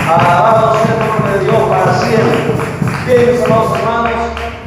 Alabado sea el nombre de Dios para siempre. Bien, mis amados hermanos,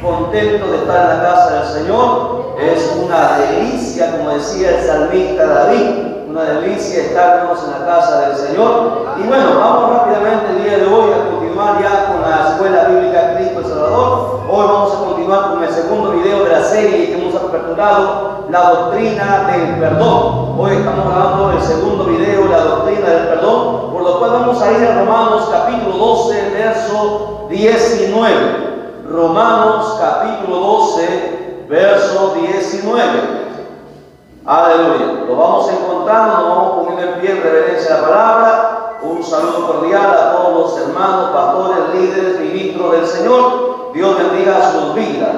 contento de estar en la casa del Señor. Es una delicia, como decía el salmista David, una delicia estar en la casa del Señor. Y bueno, vamos rápidamente el día de hoy a continuar ya con la Escuela Bíblica Cristo el Salvador. Hoy vamos a continuar con el segundo video de la serie que hemos aperturado, la doctrina del perdón. Hoy estamos grabando el segundo video, la doctrina del perdón, por lo cual vamos a ir a Romanos capítulo 12, verso 19. Romanos capítulo 12, verso 19. Aleluya. Lo vamos encontrando, nos vamos poniendo en pie en reverencia a la palabra. Un saludo cordial a todos los hermanos, pastores, líderes, ministros del Señor. Dios bendiga sus vidas.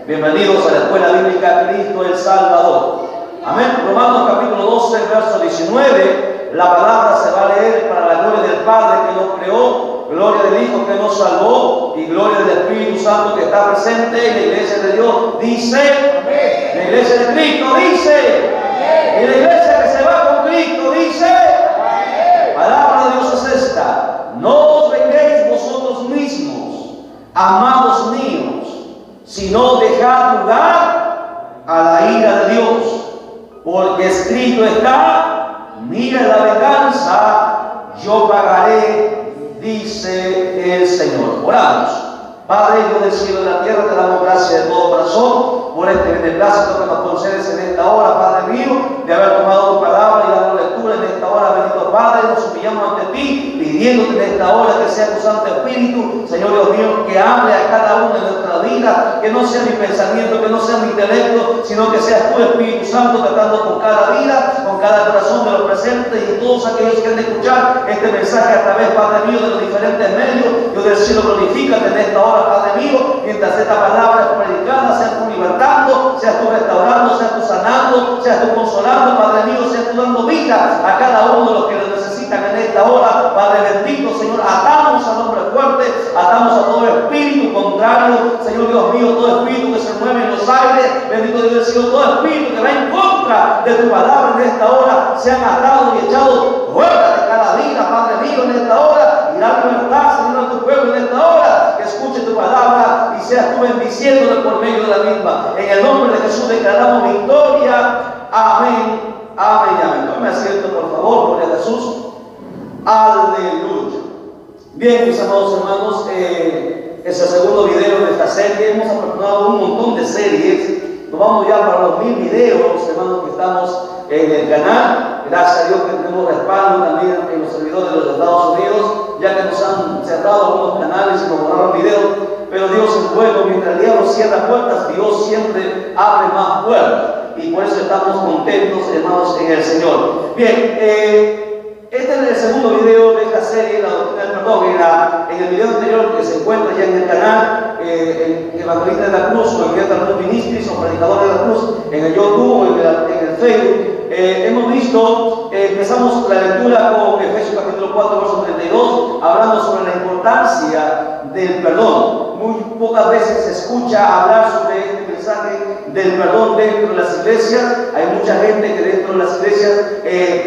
Bienvenidos a la Escuela Bíblica Cristo el Salvador. Amén. Romanos capítulo 12, verso 19. La palabra se va a leer para la gloria del Padre que nos creó, gloria del Hijo que nos salvó y gloria del Espíritu Santo que está presente en la iglesia de Dios. Dice, amén. La iglesia de Cristo dice, amén. Y la iglesia que se va con Cristo dice, amén. Palabra de Dios es esta: no os venguéis vosotros mismos, amados míos, sino dejad lugar a la ira de Dios, porque escrito está: mira la venganza, yo pagaré, dice el Señor. Oramos. Padre, Dios del cielo y de la tierra, te damos gracias de todo corazón por este beneplácito que nos concedes en esta hora, Padre mío, de haber tomado tu palabra y dado lectura en esta hora, bendito Padre. Nos humillamos ante ti, pidiéndote en esta hora que sea tu Santo Espíritu, Señor Dios mío, que hable a cada uno de nuestra vida, que no sea mi pensamiento, que no sea mi intelecto, sino que seas tu Espíritu Santo tratando con cada vida, con cada corazón de los presentes y todos aquellos que han de escuchar este mensaje a través, Padre mío, de los diferentes medios. Dios del cielo, glorifícate en esta hora, Padre mío, mientras esta palabra es predicada, seas tú libertando, seas tú restaurando, seas tú sanando, seas tú consolando, Padre mío, seas tú dando vida a cada uno de los que lo necesitan en esta hora. Padre bendito, Señor, atamos al hombre fuerte, atamos a todo espíritu contrario, Señor Dios mío, todo espíritu que se mueve en los aires, bendito Dios del cielo, todo espíritu que va en contra de tu palabra en esta hora, sean atados y echados fuera de cada vida, Padre mío, en esta hora, y la libertad, Señor, a tu pueblo en esta hora, que escuche tu palabra y seas tú bendiciéndole por medio de la misma. En el nombre de Jesús declaramos victoria. Amén, amén y amén. Tome asiento, por favor, gloria a Jesús. Aleluya. Bien, mis amados hermanos, es el segundo video de esta serie. Hemos aperturado un montón de series. Nos vamos ya para los 1000 videos, hermanos, que estamos en el canal. Gracias a Dios que tenemos respaldo también en los servidores de los Estados Unidos, ya que nos han cerrado algunos canales y nos borraron videos. Pero Dios es bueno, mientras el diablo cierra puertas, Dios siempre abre más puertas. Y por eso estamos contentos, hermanos, en el Señor. Bien, este es el segundo video de esta serie, la doctrina del perdón. En el video anterior que se encuentra ya en el canal, Evangelista de la Cruz, o Evangelista Ministries, o Predicador de la Cruz, en el YouTube, en el Facebook, hemos visto, empezamos la lectura con Efesios capítulo 4, verso 32, hablando sobre la importancia del perdón. Muy pocas veces se escucha hablar sobre este mensaje del perdón dentro de las iglesias. Hay mucha gente que dentro de las iglesias,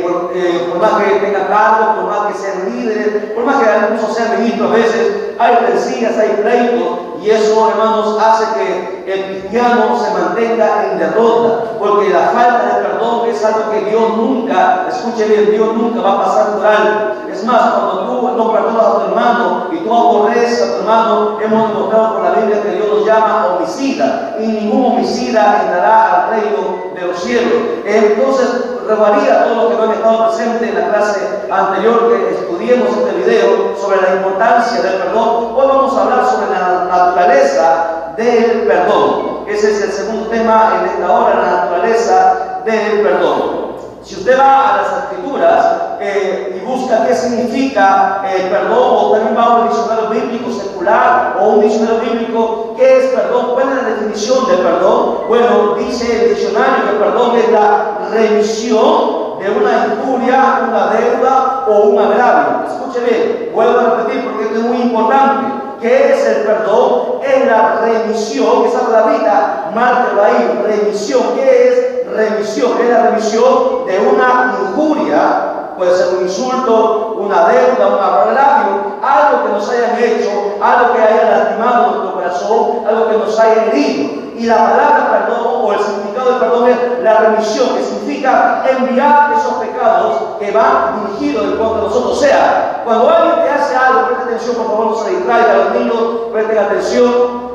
por más que tenga cargos, por más que sean líderes, por más que incluso sean ministros, a veces hay rencillas, hay pleitos, y eso, hermanos, hace que el cristiano se mantenga en derrota, porque la falta de perdón es algo que Dios nunca, escuche bien, Dios nunca va a pasar por alto. Es más, cuando tú no perdonas a tu hermano y tú aborreces a tu hermano, hemos demostrado por la Biblia que Dios los llama homicida, y ningún homicida entrará al reino de los cielos. Entonces, rogaría a todos los que no han estado presentes en la clase anterior que estudiemos este video sobre la importancia del perdón. Hoy vamos a hablar sobre la naturaleza del perdón. Ese es el segundo tema en esta hora, la naturaleza del perdón. Si usted va a las Escrituras y busca qué significa el perdón, o también va a un diccionario bíblico secular o un diccionario bíblico, ¿qué es perdón? ¿Cuál es la definición del perdón? Bueno, dice el diccionario que el perdón es la remisión de una injuria, una deuda o un agravio. Escuche bien, vuelvo a repetir porque esto es muy importante. ¿Qué es el perdón? Es la remisión, esa palabrita, márquelo ahí, remisión. ¿Qué es remisión? Es la remisión de una injuria, puede ser un insulto, una deuda, un agravio, algo que haya lastimado nuestro corazón, algo que nos haya herido. Y la palabra perdón o el significado de perdón es la remisión, que significa enviar esos pecados que van dirigidos en contra de nosotros. O sea, cuando alguien te hace algo, presta atención, por favor, no se distraiga, los niños presten atención.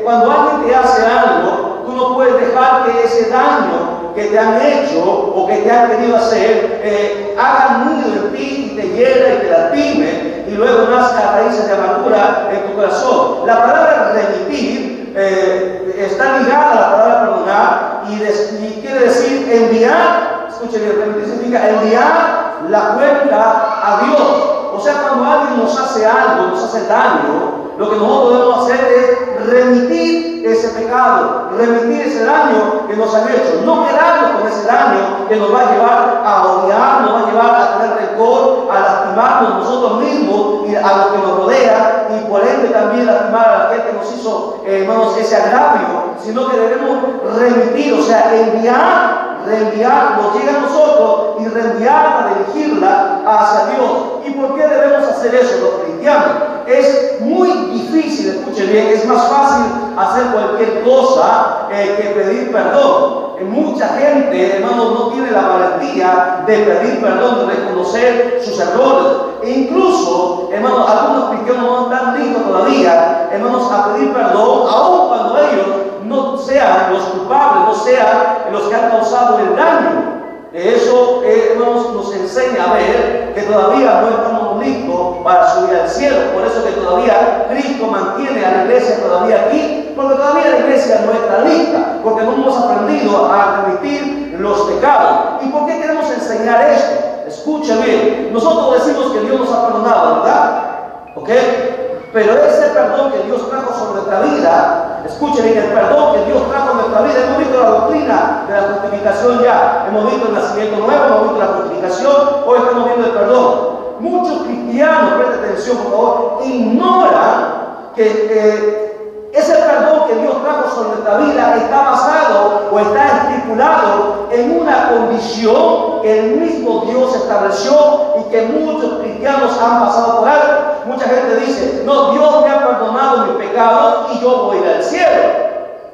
Cuando alguien te hace algo, tú no puedes dejar que ese daño que te han hecho o que te han querido hacer haga nido en ti y te hiera y te lastime y luego nazca raíces de amargura en tu corazón. La palabra remitir está ligada a la palabra perdonar y quiere decir enviar. Escuchen bien, remitir significa enviar la cuenta a Dios. O sea, cuando alguien nos hace algo, nos hace daño, lo que nosotros debemos hacer es remitir ese pecado, remitir ese daño que nos han hecho, no quedarnos con ese daño que nos va a llevar a odiar, nos va a llevar a tener rencor, a lastimarnos nosotros mismos y a los que nos rodean, y por ende también lastimar a la gente que nos hizo, hermanos, ese agravio, sino que debemos remitir, o sea, reenviar, nos llega a nosotros y reenviarla, dirigirla hacia Dios. ¿Y por qué debemos hacer eso los cristianos? Es muy difícil, escuchen bien, es más fácil hacer cualquier cosa que pedir perdón. Mucha gente, hermanos, no tiene la valentía de pedir perdón, de reconocer sus errores. E incluso, hermanos, algunos cristianos no están listos todavía, hermanos, a pedir perdón, aun cuando ellos no sean los culpables, no sean los que han causado el daño. Eso, hermanos, nos enseña a ver que todavía no estamos listos para subir al cielo. Por eso que todavía Cristo mantiene a la iglesia todavía aquí, porque todavía la iglesia no está lista, porque no hemos aprendido a remitir los pecados. ¿Y por qué queremos enseñar esto? Escuchen bien, nosotros decimos que Dios nos ha perdonado, ¿verdad? ¿Ok? Pero ese perdón que Dios trajo sobre nuestra vida, escuchen bien, el perdón que Dios trajo en nuestra vida, hemos visto la doctrina de la justificación ya, hemos visto el nacimiento nuevo, hemos visto la justificación, hoy estamos viendo el perdón. Muchos cristianos, presten atención por favor, ignoran que ese perdón que Dios trajo sobre nuestra vida está basado o está estipulado en una condición que el mismo Dios estableció y que muchos cristianos han pasado por alto. Mucha gente dice, no, Dios me ha perdonado mis pecados y yo voy a ir al cielo.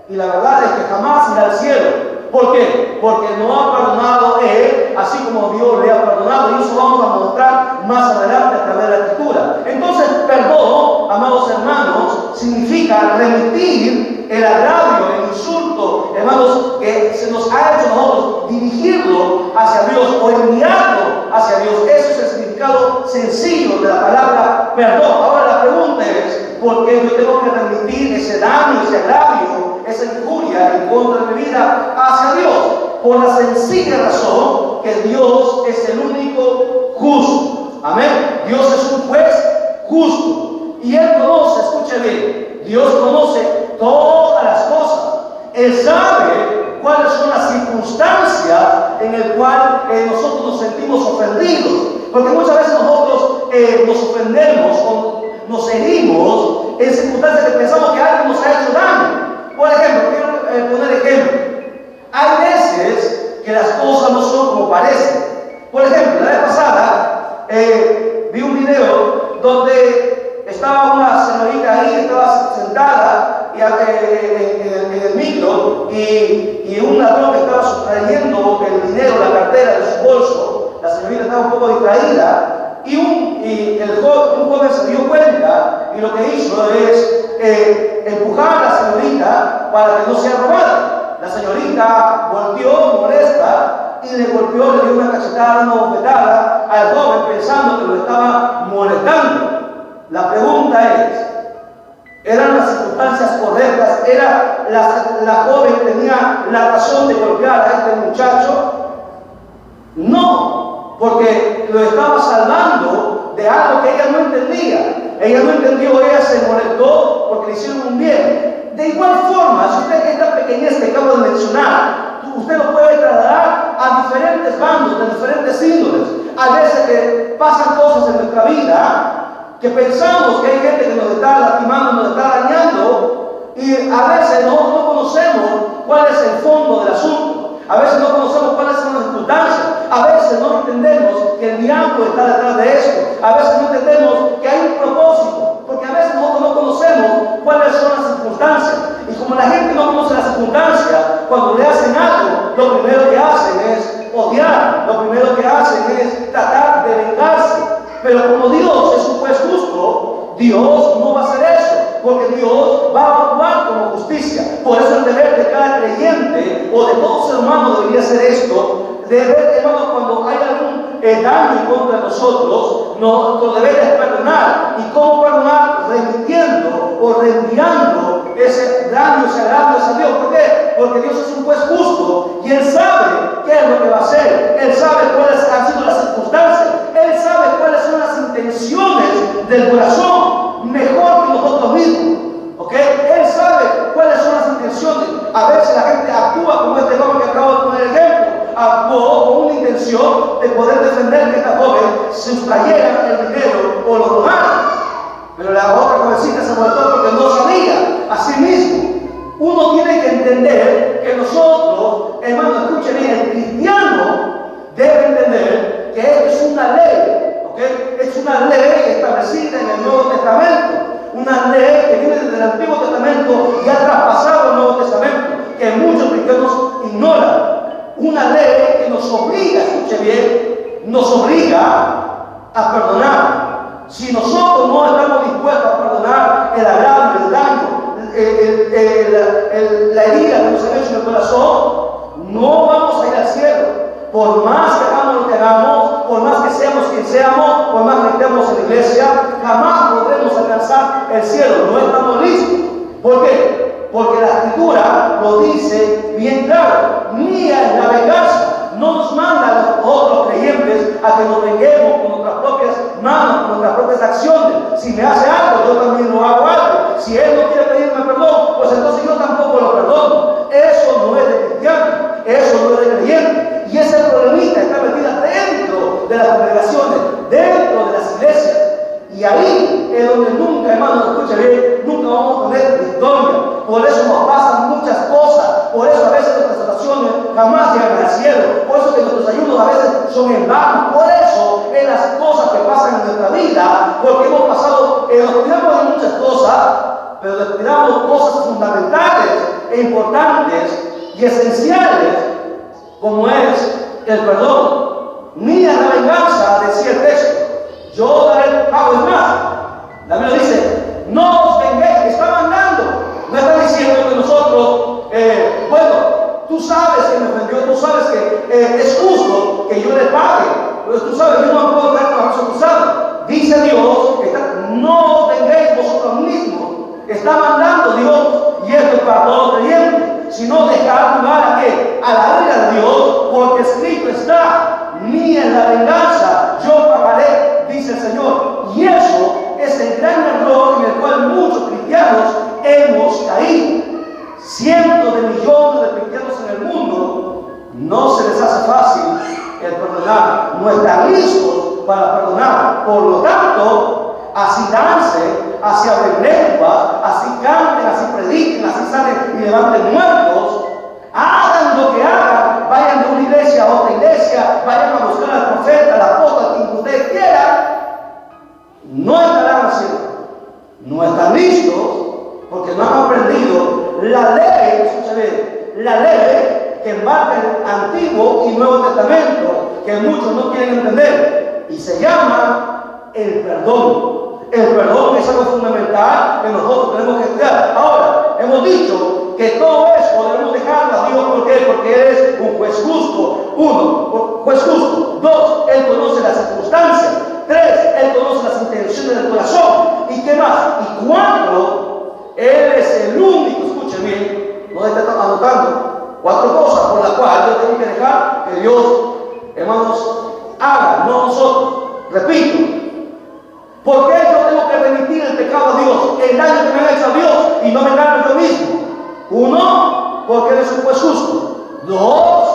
Y la verdad es que jamás irá al cielo. ¿Por qué? Porque no ha perdonado Él, así como Dios le ha perdonado. Y eso vamos a mostrar más adelante a través de la Escritura. Entonces, perdón, amados hermanos, significa remitir el agravio, el insulto, hermanos, que se nos ha hecho a nosotros, dirigirlo hacia Dios o enviarlo hacia Dios. Eso es el significado sencillo de la palabra perdón. Ahora la pregunta es, ¿por qué yo tengo que remitir ese daño, ese agravio, esa injuria en contra de mi vida hacia Dios? Por la sencilla razón que Dios es el único justo. Amén. Dios es un juez justo. Y Él conoce, escuche bien, Dios conoce todas las cosas. Él sabe cuáles son las circunstancias en las cuales nosotros nos sentimos ofendidos. Porque muchas veces nosotros nos ofendemos o nos herimos en circunstancias que pensamos que alguien nos ha hecho daño. Por ejemplo, quiero poner ejemplo. Hay veces que las cosas no son como parecen. Por ejemplo, la vez pasada vi un video donde estaba una señorita ahí, estaba sentada en el micro y un ladrón que estaba sustrayendo el dinero, la cartera de su bolso. La señorita estaba un poco distraída y un joven se dio cuenta y lo que hizo es empujar a la señorita para que no sea robada. La señorita volteó molesta y le golpeó, le dio una cachetada, una bofetada al joven pensando que lo estaba molestando. La pregunta es, ¿eran las circunstancias correctas? ¿La joven tenía la razón de golpear a este muchacho? No, porque lo estaba salvando de algo que ella no entendía. Ella no entendió, ella se molestó porque le hicieron un bien. De igual forma, si usted esta pequeñez que acabo de mencionar, usted lo puede trasladar a diferentes bandos, de diferentes índoles. A veces que pasan cosas en nuestra vida que pensamos que hay gente que nos está lastimando, nos está dañando, y a veces no conocemos cuál es el fondo del asunto. A veces no conocemos cuáles son las circunstancias. A veces no entendemos que el diablo está detrás de esto. A veces no entendemos que hay un propósito. Porque a veces nosotros no Dios no va a hacer eso, porque Dios va a actuar como justicia. Por eso el deber de cada creyente o de todo ser humano debería ser esto. Deber, hermanos, cuando hay algún daño en contra de nosotros, nuestro deber es perdonar. ¿Y cómo perdonar? Remitiendo o reenviando ese daño, ese agravio a Dios. ¿Por qué? Porque Dios es un juez justo y Él sabe qué es lo que va a hacer. Él sabe cuáles han sido las circunstancias. Él sabe cuáles son las intenciones del corazón, mejor que nosotros mismos. ¿Ok? Él sabe cuáles son las intenciones. A veces la gente actúa como este joven que acabo de poner el ejemplo. Actuó con una intención de poder defender que esta joven sustrayera el dinero o lo robara. Pero la otra jovencita se molestó porque no sabía. Así mismo, uno tiene que entender que nosotros, hermanos, escuchen bien, el cristiano debe entender que esto es una ley. ¿Ok? Es una ley establecida en el Nuevo Testamento. Una ley que viene desde el Antiguo Testamento y ha traspasado el Nuevo Testamento, que muchos cristianos ignoran. Una ley que nos obliga, escuche bien, nos obliga a perdonar. Si nosotros no estamos dispuestos a perdonar el agravio, el daño, la herida que nos ha hecho en el corazón, no vamos a ir al cielo. Por más que hagamos lo que hagamos, por más que seamos quien seamos, por más que estemos en la iglesia, jamás podremos alcanzar el cielo. No estamos listos. ¿Por qué? Porque la Escritura lo dice bien claro. Mía es la venganza. No nos manda a los otros creyentes a que nos venguemos con nuestras propias manos, con nuestras propias acciones. Si me hace algo, yo también lo hago algo. Si Él no quiere pedirme perdón, pues entonces yo tampoco lo perdono. Eso no es de cristiano, eso no es de creyente. Y ese problemita está metido dentro de las congregaciones, dentro de las iglesias. Y ahí es donde nunca, hermanos, escucha bien, nunca vamos a tener victoria. Por eso nos pasan muchas cosas. Por eso a veces nuestras oraciones jamás llegan al cielo. Por eso que nuestros ayunos a veces son en vano. Por eso en las cosas que pasan en nuestra vida, porque hemos pasado, nos cuidamos de muchas cosas, pero descuidamos cosas fundamentales e importantes y esenciales, como es el perdón. Mía la venganza, decía el texto. Yo daré pago. Es más, la Biblia dice, no os venguéis, está mandando. No está diciendo que nosotros, bueno, tú sabes que me ofendió, tú sabes que es justo que yo le pague. Pero tú sabes, yo no puedo traer trabajo acusado. Dice Dios, no os venguéis vosotros mismos. Está mandando Dios, y esto es para todos los creyentes, sino dejar lugar a qué? A la ira de Dios, porque escrito está, mía es la venganza, yo pagaré, dice el Señor. Y eso es el gran error en el cual muchos cristianos hemos caído. Cientos de millones de cristianos en el mundo no se les hace fácil el perdonar, no están listos para perdonar. Por lo tanto, así dancen, así abren lenguas, así canten, así prediquen, así salen y levanten muertos, hagan lo que hagan, vayan de una iglesia a otra iglesia, vayan a buscar al profeta, al apóstol, quien ustedes quieran, no estarán haciendo, no están listos, porque no han aprendido la ley, escucha bien, la ley que embarca el Antiguo y Nuevo Testamento, que muchos no quieren entender, y se llama el perdón. El perdón es algo fundamental que nosotros tenemos que estudiar. Ahora, hemos dicho que todo eso debemos dejarlo a Dios. ¿Por qué? Porque Él es un juez justo. 1, juez justo. 2, Él conoce las circunstancias. 3, Él conoce las intenciones del corazón. ¿Y qué más? Y 4, Él es el único, escuchen bien, no está anotando 4 cosas por las cuales yo tengo que dejar que Dios, hermanos, haga, no nosotros. Repito. ¿Por qué yo tengo que remitir el pecado a Dios, el daño que me ha hecho a Dios y no me daño yo mismo? 1, porque Él es un juez justo. 2,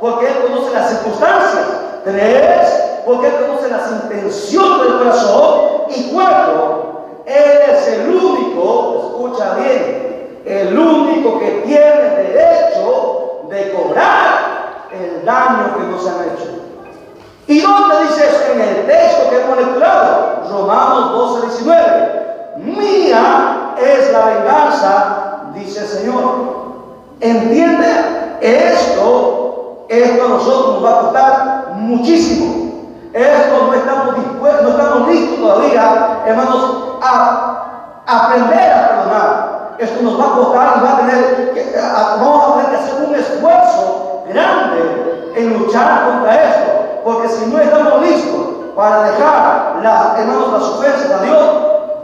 porque Él conoce las circunstancias. 3, porque Él conoce las intenciones del corazón. Y 4, Él es el único, escucha bien, el único que tiene derecho de cobrar el daño que nos han hecho. ¿Y dónde dice eso? En el texto que hemos lecturado, Romanos 12:19. Mía es la venganza, dice el Señor. ¿Entiende? Esto a nosotros nos va a costar muchísimo. Esto no estamos dispuestos, no estamos listos todavía, hermanos, a aprender a perdonar. Esto nos va a costar y vamos a tener que hacer un esfuerzo grande en luchar contra esto, porque si no estamos listos para dejar hermanos, las ofensas a Dios,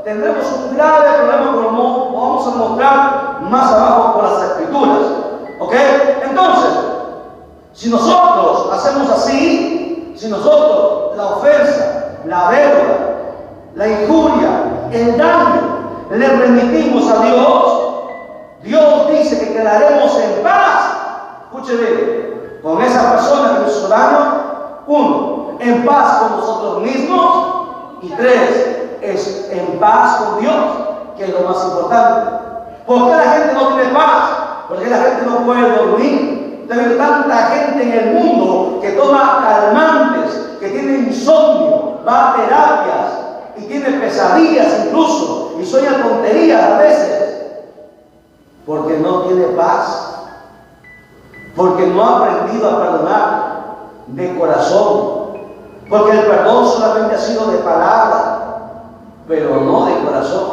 tendremos un grave problema, como vamos a mostrar más abajo por las Escrituras. ¿Ok? Entonces, si nosotros hacemos así, si nosotros la ofensa, la deuda, la injuria, el daño, le remitimos a Dios, Dios dice que quedaremos en paz. Escuche bien, con esa persona que nos hizo daño. 1, en paz con nosotros mismos. Y 3, es en paz con Dios, que es lo más importante. ¿Por qué la gente no tiene paz? Porque la gente no puede dormir. Hay tanta gente en el mundo que toma calmantes, que tiene insomnio, va a terapias y tiene pesadillas incluso, y sueña tonterías a veces, porque no tiene paz, porque no ha aprendido a perdonar de corazón, porque el perdón solamente ha sido de palabra, pero no de corazón,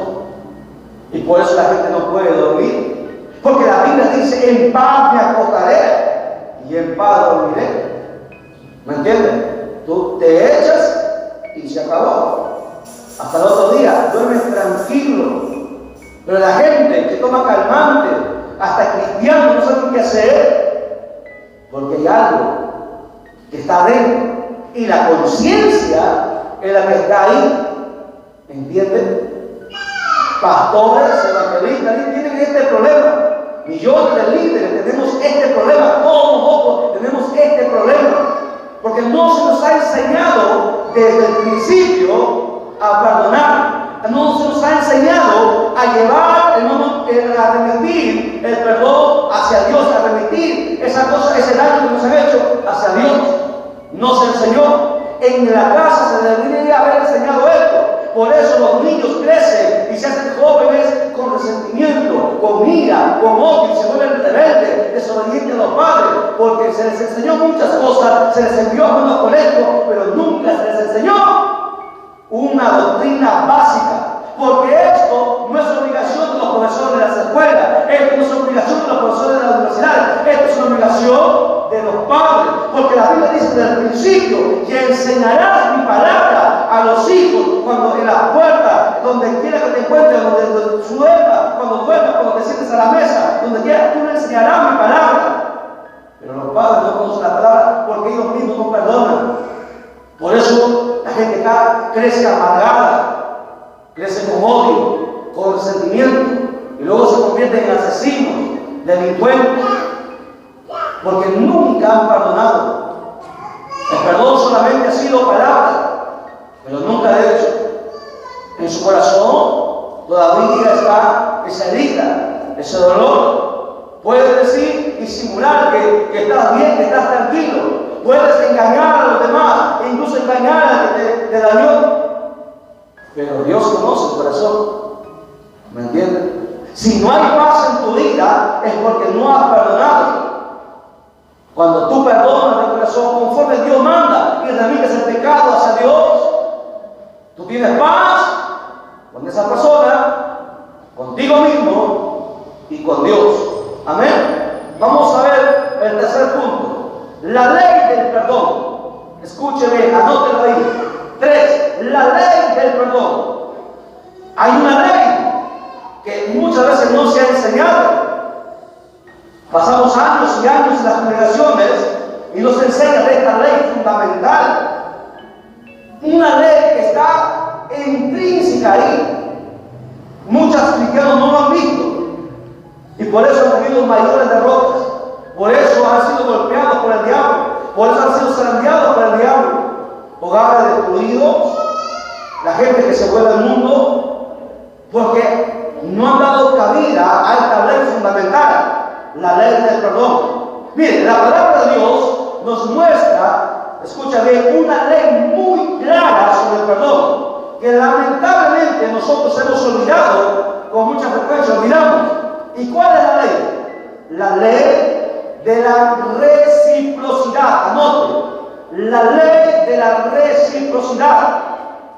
y por eso la gente no puede dormir, porque la Biblia dice: en paz me acostaré y en paz dormiré. ¿Me entiendes? Tú te echas y se acabó. Hasta el otro día duermes tranquilo. Pero la gente que toma calmante, hasta cristianos, no saben qué hacer, porque hay algo que está dentro, y la conciencia es la que está ahí. ¿Entienden? Pastores, evangelistas tienen este problema. Millones de líderes tenemos este problema. Todos nosotros tenemos este problema, porque no se nos ha enseñado desde el principio a perdonar. No se nos ha enseñado a llevar, hermano, a remitir el perdón hacia Dios, a remitir esa cosa, ese daño que nos han hecho hacia Dios. No se enseñó. En la casa se debería haber enseñado esto. Por eso los niños crecen y se hacen jóvenes con resentimiento, con ira, con odio, y se vuelven rebeldes, desobedientes a los padres, porque se les enseñó muchas cosas, se les envió a unos colegios, pero nunca se les enseñó una doctrina básica. Porque esto no es obligación de los profesores de las escuelas, esto no es obligación de los profesores de las universidades, esto es una obligación de los padres, porque la Biblia dice desde el principio: que enseñarás mi palabra a los hijos cuando en la puerta, donde quiera que te encuentres, donde duermas, cuando te sientes a la mesa, donde quiera, tú le enseñarás mi palabra. Pero los padres no conocen la palabra porque ellos mismos no perdonan. Por eso la gente crece amargada, crece con odio, con resentimiento, y luego se convierten en asesinos, delincuentes, porque nunca han perdonado. El perdón solamente ha sido palabra, pero nunca de hecho. En su corazón todavía está esa herida, ese dolor. Puedes decir y simular que estás bien, que estás tranquilo. Puedes engañar a los demás e incluso engañar al que te dañó. Pero Dios conoce el corazón. ¿Me entiendes? Si no hay paz en tu vida, es porque no has perdonado. Cuando tú perdonas de corazón conforme Dios manda y remites el pecado hacia Dios, tú tienes paz con esa persona, contigo mismo y con Dios. Amén. Vamos a ver el tercer punto: la ley del perdón. Escúcheme, anótelo ahí. 3. La ley del perdón. Hay una ley que muchas veces no se ha enseñado. Pasamos años y años en las congregaciones y nos enseñan de esta ley fundamental. Una ley que está intrínseca ahí. Muchos cristianos no lo han visto y por eso han tenido mayores derrotas. Por eso han sido golpeados por el diablo. Por eso han sido zarandeados por el diablo. Hogares destruidos, la gente que se vuelve al mundo, porque no han dado cabida a esta ley fundamental, la ley del perdón. Miren, la palabra de Dios nos muestra, escucha bien, una ley muy clara sobre el perdón, que lamentablemente nosotros hemos olvidado, con mucha frecuencia olvidamos. ¿Y cuál es la ley? La ley de la reciprocidad. Anote. La ley de la reciprocidad.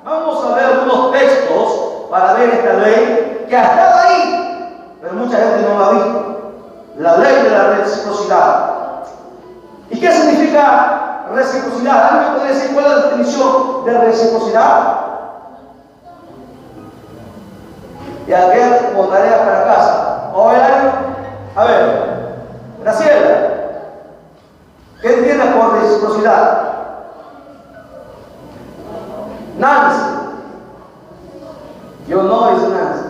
Vamos a ver unos textos para ver ver esta ley que ha estado ahí, pero mucha gente no la ha visto. La ley de la reciprocidad. ¿Y qué significa reciprocidad? ¿Alguien me puede decir cuál es la definición de reciprocidad? Y aquel como tarea para casa. ¿O algo? A ver, Graciela, ¿qué entiendes por reciprocidad? Nancy. Yo no es Nancy.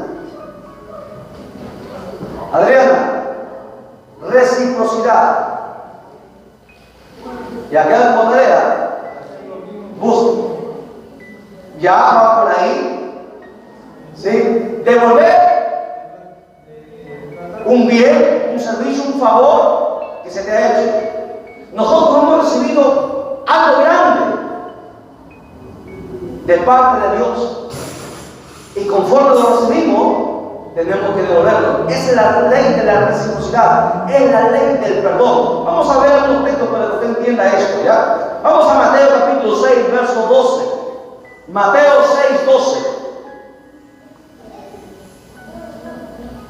Adriana, reciprocidad. Y aquel como tarea, busca. Ya va por ahí. ¿Sí? Devolver un bien, un servicio, un favor que se te ha hecho. Nosotros hemos recibido algo grande de parte de Dios. Y conforme lo recibimos, tenemos que devolverlo. Esa es la ley de la reciprocidad. Es la ley del perdón. Vamos a ver algunos textos para que usted entienda esto, ¿ya? Vamos a Mateo capítulo 6, verso 12. Mateo 6, 12.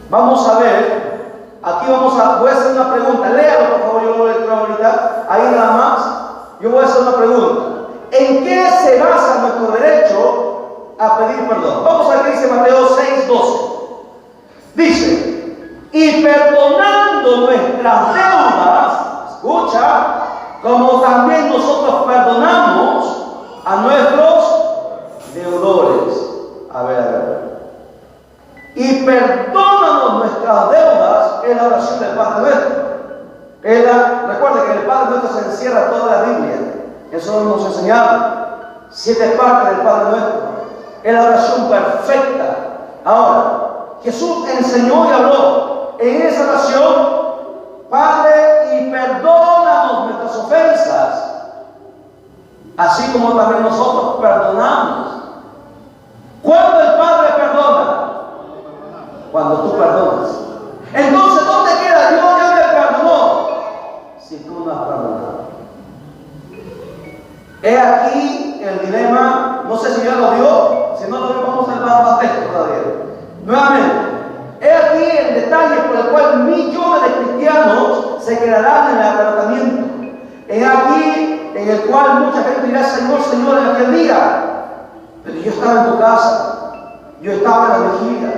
Vamos a ver, aquí voy a hacer una pregunta. Léalo, por favor, yo lo leo ahorita. Ahí nada más. Yo voy a hacer una pregunta. ¿En qué se basa nuestro derecho a pedir perdón? Vamos a ver qué dice Mateo 6, 12. Dice, y perdonando nuestras deudas, escucha, como también nosotros perdonamos a nuestros deudores. A ver. Y perdónanos nuestras deudas, es la oración del Padre Nuestro. Recuerde que el Padre Nuestro se encierra toda la Biblia. Eso nos enseñaba. 7 partes del Padre Nuestro. Es la oración perfecta. Ahora, Jesús enseñó y habló en esa oración: Padre, y perdónanos nuestras ofensas, así como también nosotros perdonamos. ¿Cuándo el Padre perdona? Cuando tú perdonas. Entonces, ¿dónde queda? Dios ya me perdonó si tú no has perdonado. He aquí el dilema. No sé si ya lo dio. Si no lo dio, vamos a ver más texto todavía. Nuevamente, he aquí el detalle por el cual millones de cristianos se quedarán en el arrebatamiento. He aquí en el cual mucha gente dirá: Señor, Señor, en aquel día. Pero yo estaba en tu casa, yo estaba en las vigilias,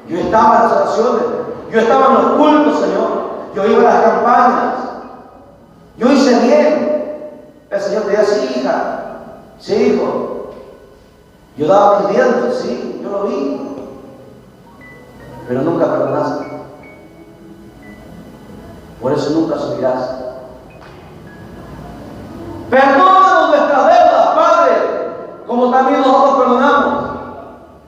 yo estaba en las oraciones, yo estaba en los cultos, Señor, yo iba a las campañas, yo hice bien. El Señor te decía: sí, hija, sí, hijo, yo daba mis dientes, sí, yo lo vi, pero nunca perdonaste. Por eso nunca subirás. Perdónanos nuestras deudas, Padre, como también nosotros perdonamos.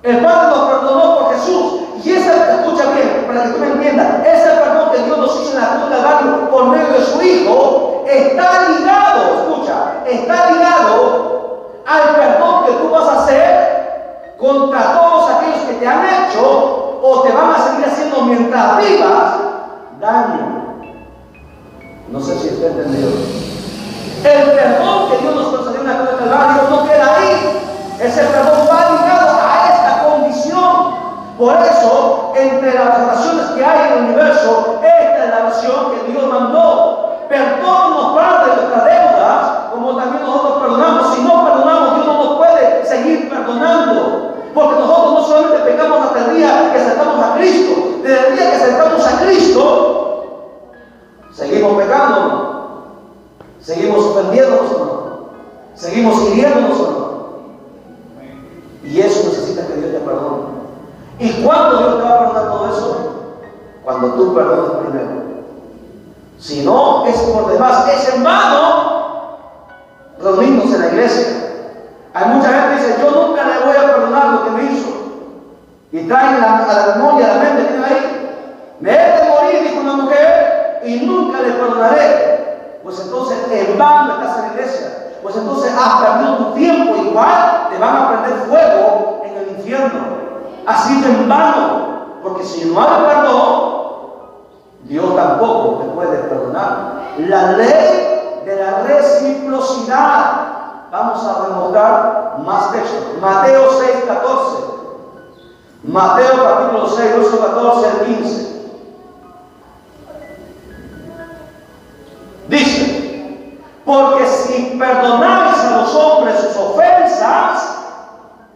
El Padre nos perdonó por Jesús. Y ese, escucha bien, para que tú me entiendas, ese perdón que Dios nos hizo en la cruz del Calvario por medio de su Hijo está ligado, escucha, está ligado al perdón que tú vas a hacer contra todos aquellos que te han hecho o te van a seguir haciendo mientras vivas daño. No sé si usted entendió. El perdón que Dios nos concedió en la cruz del Calvario no queda ahí. Ese perdón va ligado a esta condición. Por eso, entre las oraciones que hay en el universo, esta es la oración que Dios mandó. Perdónanos, Padre, de nuestras deudas, como también nosotros perdonamos. Si no perdonamos, Dios no nos puede seguir perdonando. Porque nosotros no solamente pecamos hasta el día que aceptamos a Cristo. Desde el día que aceptamos a Cristo, seguimos pecando, seguimos ofendiéndonos, seguimos hiriéndonos. Y eso necesita que Dios te perdone. ¿Y cuándo Dios te va a perdonar todo eso? Cuando tú perdones primero. Si no, es por demás, es en vano reunirnos en la iglesia. Hay mucha gente que dice: yo nunca le voy a perdonar lo que me hizo. Y traen a la memoria, a la mente, tienen ahí: me he de morir, dijo una mujer, y nunca le perdonaré. Pues entonces en vano estás en la iglesia. Pues entonces has perdido tu tiempo. Igual te van a prender fuego en el infierno. Así de en vano. Porque si no hay perdón, Dios tampoco te puede perdonar. La ley de la reciprocidad. Vamos a demostrar más textos. Mateo 6, 14. Mateo capítulo 6, verso 14 al 15. Dice, porque si perdonáis a los hombres sus ofensas,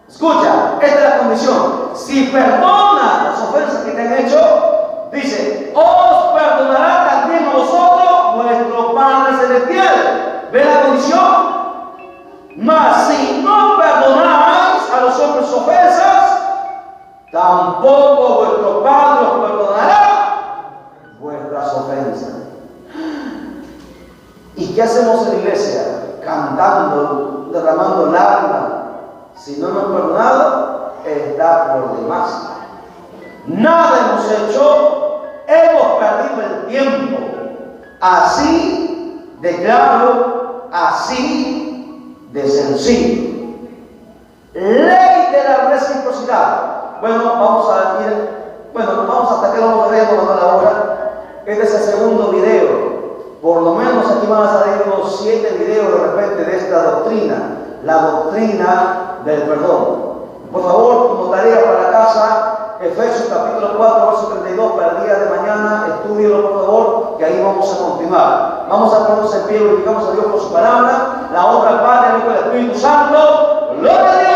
escucha, esta es la condición, si perdonas las ofensas que te han hecho, dice, os perdonará también a vosotros vuestro Padre Celestial. ¿Ve la condición? Mas si no perdonáis a los hombres sus ofensas, tampoco vuestro Padre os perdonará vuestras ofensas. ¿Y qué hacemos en la iglesia? Cantando, derramando lágrimas. Si no hemos perdonado, está por demás. Nada hemos hecho, hemos perdido el tiempo. Así de claro, así de sencillo. Ley de la reciprocidad. Bueno, vamos hasta que vamos a ver cuando la hora. Este es el segundo video. Por lo menos aquí van a salir unos 7 videos de repente de esta doctrina, la doctrina del perdón. Por favor, como tarea para casa, Efesios capítulo 4, verso 32 para el día de mañana, estúdielo por favor, que ahí vamos a continuar. Vamos a ponernos en pie, glorificamos a Dios por su palabra, la obra del Padre, el Hijo y el Espíritu Santo. ¡Gloria a Dios!